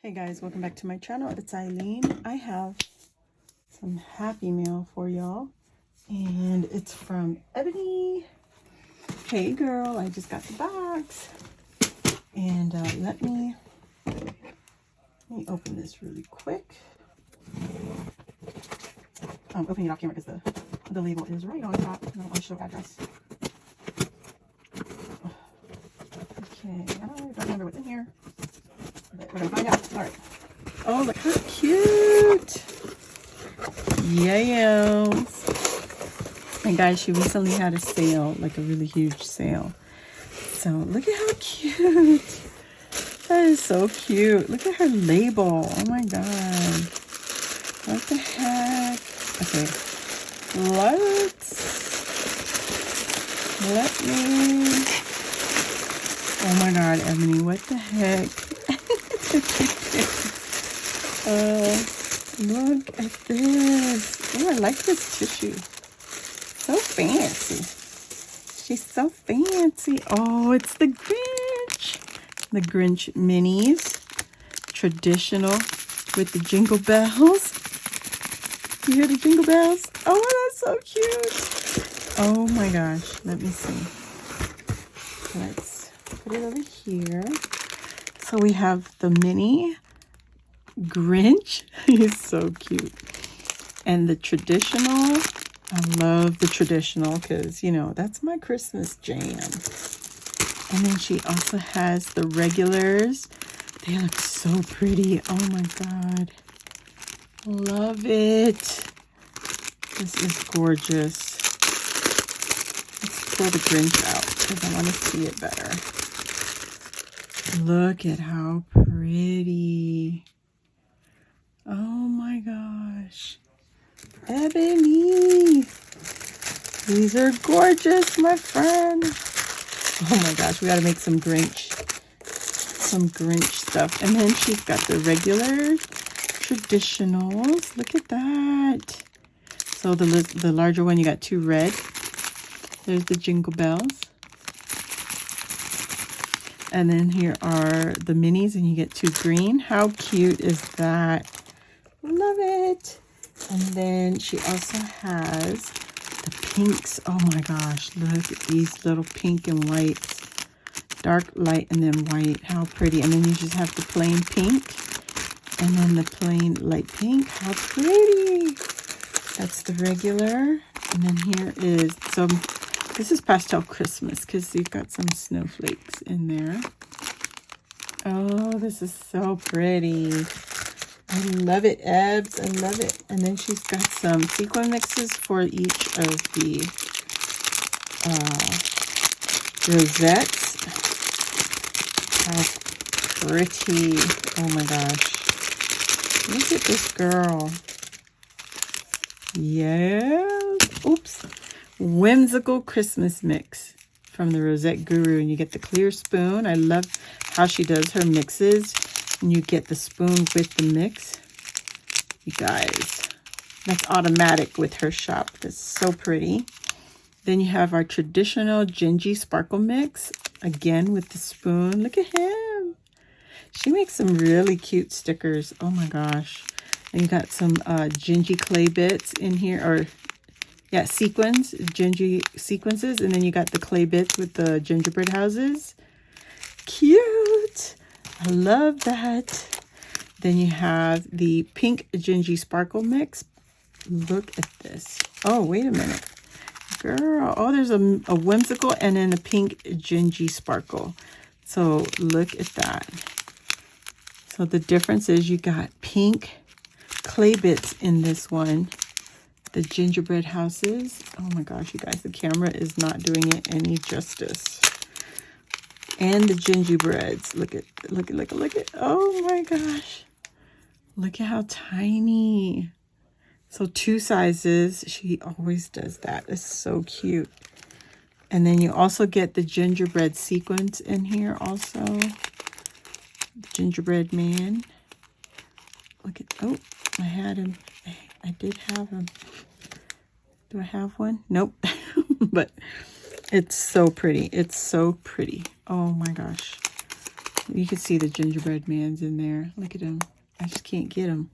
Hey guys, welcome back to my channel. It's Eileen. I have some Happy Mail for y'all, and it's from Ebony. Hey girl, I just got the box, and let me open this really quick. I'm opening it off camera because the label is right on top. I don't want to show address. Okay, I don't remember what's in here, but we're gonna find out. All right. Oh, look how cute! Yes. And guys, she recently had a sale, like a really huge sale. So look at how cute. That is so cute. Look at her label. Oh my god. What the heck? Okay. Let me. Oh my god, Ebony, what the heck? Look at this. Oh, I like this tissue. So fancy. She's so fancy. Oh, it's the Grinch. The Grinch minis. Traditional with the jingle bells. You hear the jingle bells? Oh, that's so cute. Oh my gosh. Let me see. Let's put it over here. So we have the mini Grinch. He's so cute. And the traditional. I love the traditional because, you know, that's my Christmas jam. And then she also has the regulars. They look so pretty. Oh my god. Love it. This is gorgeous. Let's pull the Grinch out because I want to see it better. Look at how pretty. Oh my gosh. Ebony. These are gorgeous, my friend. Oh my gosh, we gotta make some Grinch stuff. And then she's got the regular traditionals. Look at that. So the larger one, you got two red. There's the jingle bells. And then here are the minis, and you get two green. How cute is that? Love it. And then she also has the pinks. Oh my gosh, look at these little pink and whites. Dark, light, and then white. How pretty. And then you just have the plain pink. And then the plain light pink. How pretty. That's the regular. And then here is some, this is pastel Christmas because you've got some snowflakes in there. Oh, this is so pretty. I love it, Ebs. I love it. And then she's got some sequin mixes for each of the rosettes. How pretty. Oh my gosh. Look at this girl. Yes. Oops. Whimsical Christmas mix from the Rosette Guru. And you get the clear spoon. I love how she does her mixes. And you get the spoon with the mix. You guys, that's automatic with her shop. That's so pretty. Then you have our traditional Gingy Sparkle Mix. Again with the spoon. Look at him. She makes some really cute stickers. Oh my gosh. And you got some Gingy clay bits in here. Or, yeah, sequins. Gingy sequences. And then you got the clay bits with the gingerbread houses. Cute. I love that. Then you have the pink Gingy Sparkle Mix. Look at this. Oh, wait a minute. Girl. Oh, there's a whimsical and then a pink Gingy Sparkle. So look at that. So the difference is you got pink clay bits in this one. The gingerbread houses. Oh my gosh, you guys. The camera is not doing it any justice. And the gingerbreads. Look at. Oh my gosh. Look at how tiny. So two sizes. She always does that. It's so cute. And then you also get the gingerbread sequins in here also. Gingerbread man. Look at, oh, I had him. I did have him. Do I have one? Nope. But it's so pretty. It's so pretty. Oh my gosh. You can see the gingerbread man's in there. Look at him. I just can't get him.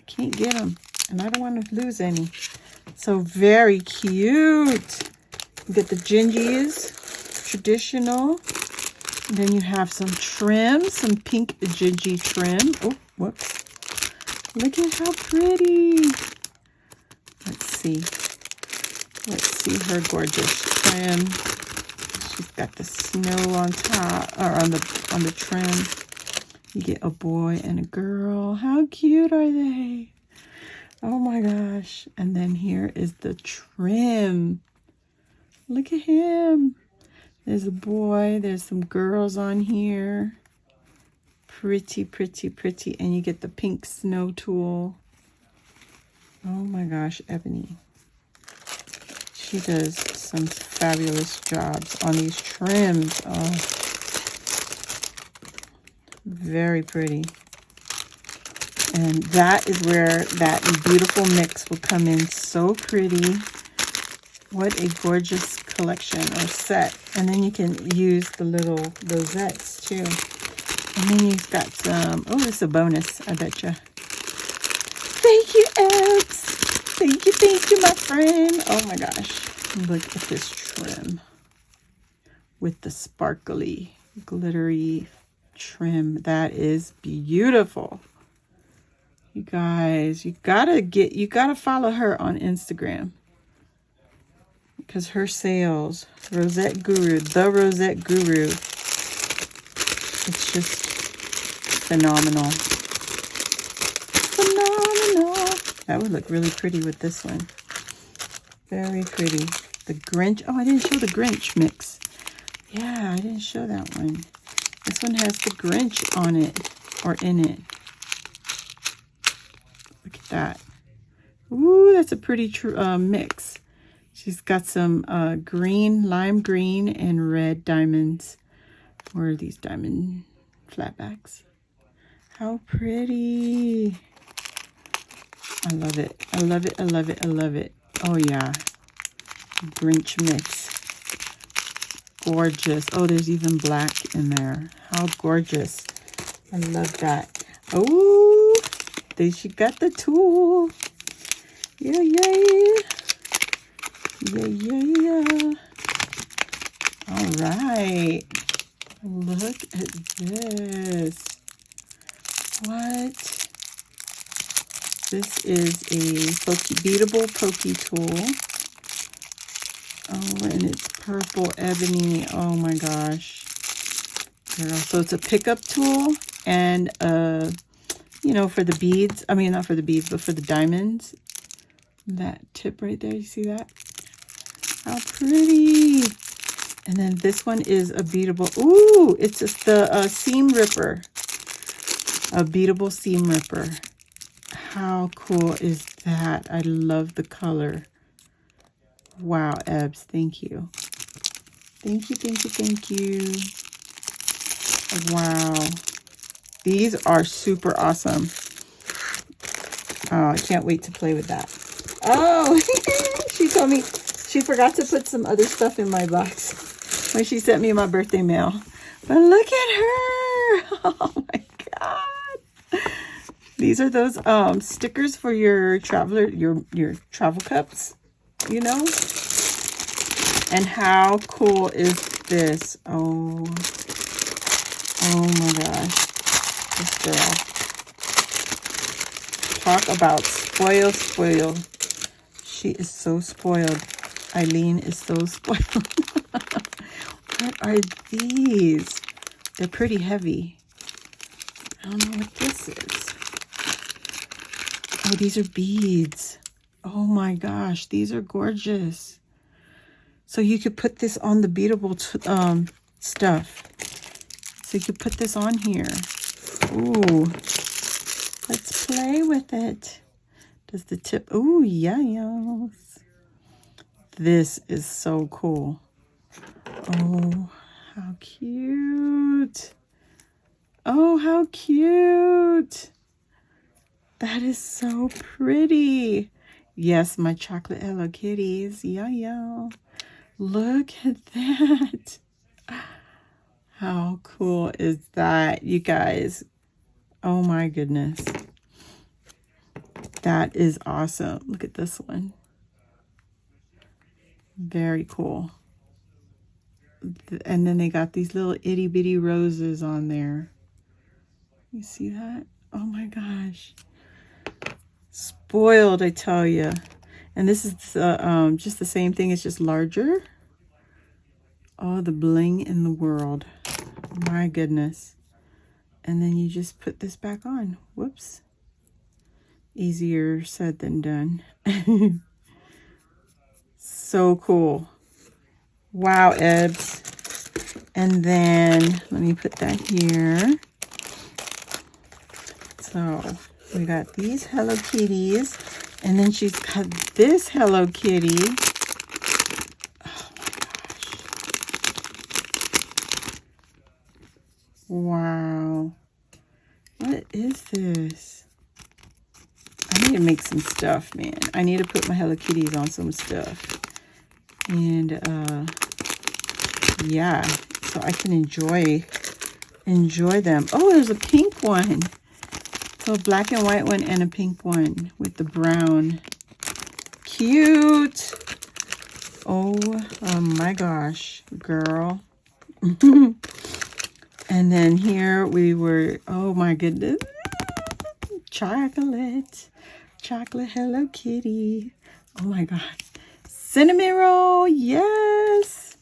Can't get him. And I don't want to lose any. So very cute. You get the gingies, traditional. And then you have some trim, some pink gingy trim. Oh, whoops. Look at how pretty. Let's see. Let's see her gorgeous trim. She's got the snow on top, or on the trim. You get a boy and a girl. How cute are they? Oh my gosh. And then here is the trim. Look at him. There's a boy. There's some girls on here. Pretty, pretty, pretty. And you get the pink snow tool. Oh my gosh, Ebony. She does some fabulous jobs on these trims. Oh, very pretty. And that is where that beautiful mix will come in. So pretty. What a gorgeous collection or set. And then you can use the little rosettes too. And then you've got some, oh, it's a bonus, I betcha. Thank you, Ebs. Thank you, my friend. Oh my gosh. Look at this trim with the sparkly, glittery trim. That is beautiful. You guys, you gotta follow her on Instagram. Because her sales, Rosette Guru, the Rosette Guru, it's just phenomenal. Phenomenal. That would look really pretty with this one. Very pretty. The Grinch. Oh, I didn't show the Grinch mix. Yeah, I didn't show that one. This one has the Grinch on it, or in it. Look at that. Ooh, that's a pretty mix. She's got some green, lime green, and red diamonds. Where are these diamond flatbacks? How pretty. I love it. I love it. I love it. I love it. Oh, yeah. Grinch mix. Gorgeous. Oh, there's even black in there. How gorgeous. I love that. Oh, there she got the tool. Yeah, yeah. Yeah, yeah, yeah. All right. Look at this. What? This is a beatable pokey tool. Oh, and it's purple ebony. Oh my gosh. Girl. So it's a pickup tool and you know, for the beads. I mean, not for the beads, but for the diamonds. That tip right there, you see that? How pretty. And then this one is a beadable. Ooh, it's just the seam ripper. A beadable seam ripper. How cool is that? I love the color. Wow, Ebs, thank you. Thank you, thank you, thank you. Wow. These are super awesome. Oh, I can't wait to play with that. Oh, she told me she forgot to put some other stuff in my box when she sent me my birthday mail. But look at her. Oh my God. These are those stickers for your traveler, your travel cups, you know? And how cool is this? Oh my gosh. This girl. Talk about spoiled. She is so spoiled. Eileen is so spoiled. What are these? They're pretty heavy. I don't know what this is. Oh, these are beads. Oh my gosh, these are gorgeous. So you could put this on the beadable stuff. So you could put this on here. Ooh, let's play with it. Does the tip? Ooh, yes. This is so cool. Oh, how cute. Oh, how cute. That is so pretty. Yes, my chocolate Hello Kitties. Yeah. Look at that. How cool. cool is that, you guys? Oh my goodness. That is awesome. Look at this one. Very cool. And then they got these little itty bitty roses on there. You see that? Oh my gosh. Spoiled, I tell you. And this is just the same thing. It's just larger. All the bling in the world. My goodness. And then you just put this back on. Whoops. Easier said than done. So cool. Wow, Ebs. And then let me put that here. So we got these Hello Kitties. And then she's got this Hello Kitty. Oh my gosh. Wow. What is this? I need to make some stuff, man. I need to put my Hello Kitties on some stuff. And yeah, so I can enjoy them. Oh, there's a pink one. So a black and white one and a pink one with the brown. Cute. Oh my gosh, girl. And then here we were, oh my goodness. Chocolate Hello Kitty. Oh my god. Cinnamon roll, yes.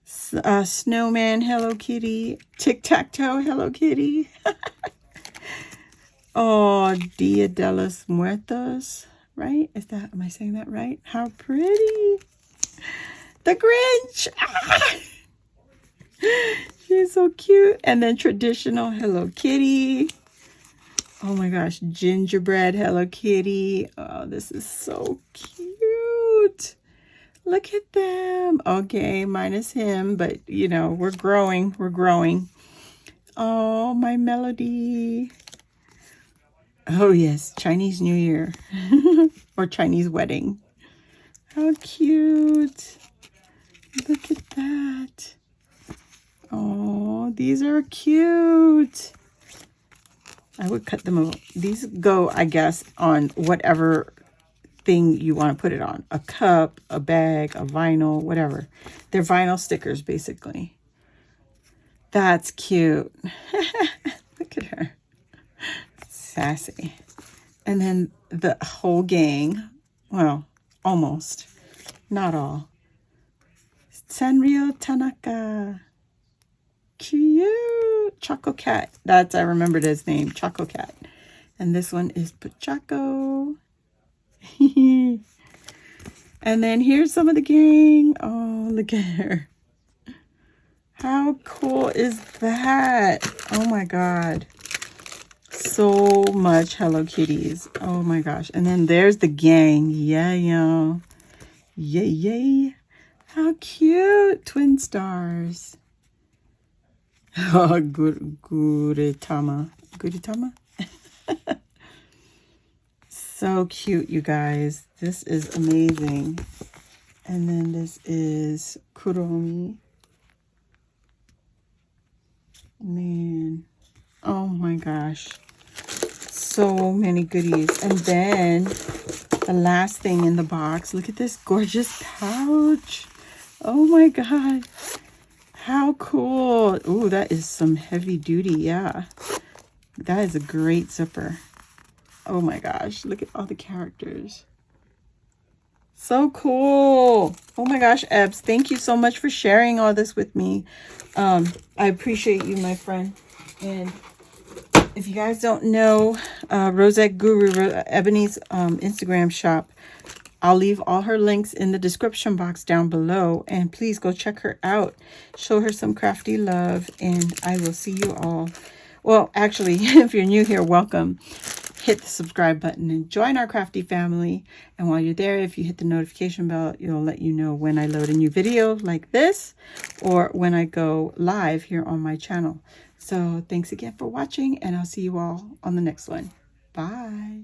Snowman Hello Kitty. Tic-tac-toe Hello Kitty. Oh, Dia de los Muertos, right? Am I saying that right? How pretty. The Grinch. Ah! She's so cute. And then traditional Hello Kitty. Oh my gosh, gingerbread Hello Kitty. Oh, this is so cute. Look at them. Okay, minus him, but you know, we're growing. Oh, my Melody. Oh yes, Chinese New Year or Chinese wedding. How cute. Look at that. Oh, these are cute. I would cut them out. These go, I guess, on whatever thing you want to put it on. A cup, a bag, a vinyl, whatever. They're vinyl stickers, basically. That's cute. Look at her. Sassy. And then the whole gang. Well, almost. Not all. Sanrio Tanaka. Cute. Choco Cat. I remembered his name. Choco Cat. And this one is Pachaco. And then here's some of the gang. Oh, look at her. How cool is that? Oh my god. So much Hello Kitties. Oh my gosh. And then there's the gang. Yeah. Yay. How cute. Twin stars. Oh, Guritama. So cute, you guys. This is amazing. And then this is Kuromi. Man. Oh my gosh. So many goodies. And then the last thing in the box. Look at this gorgeous pouch. Oh my god. How cool. Ooh, that is some heavy duty. Yeah. That is a great zipper. Oh my gosh. Look at all the characters. So cool. Oh my gosh, Ebs. Thank you so much for sharing all this with me. I appreciate you, my friend. And if you guys don't know, Rosette Guru, Ebony's Instagram shop, I'll leave all her links in the description box down below. And please go check her out. Show her some crafty love. And I will see you all. Well, actually, if you're new here, welcome. Hit the subscribe button and join our crafty family. And while you're there, if you hit the notification bell, it'll let you know when I load a new video like this or when I go live here on my channel. So thanks again for watching, and I'll see you all on the next one. Bye.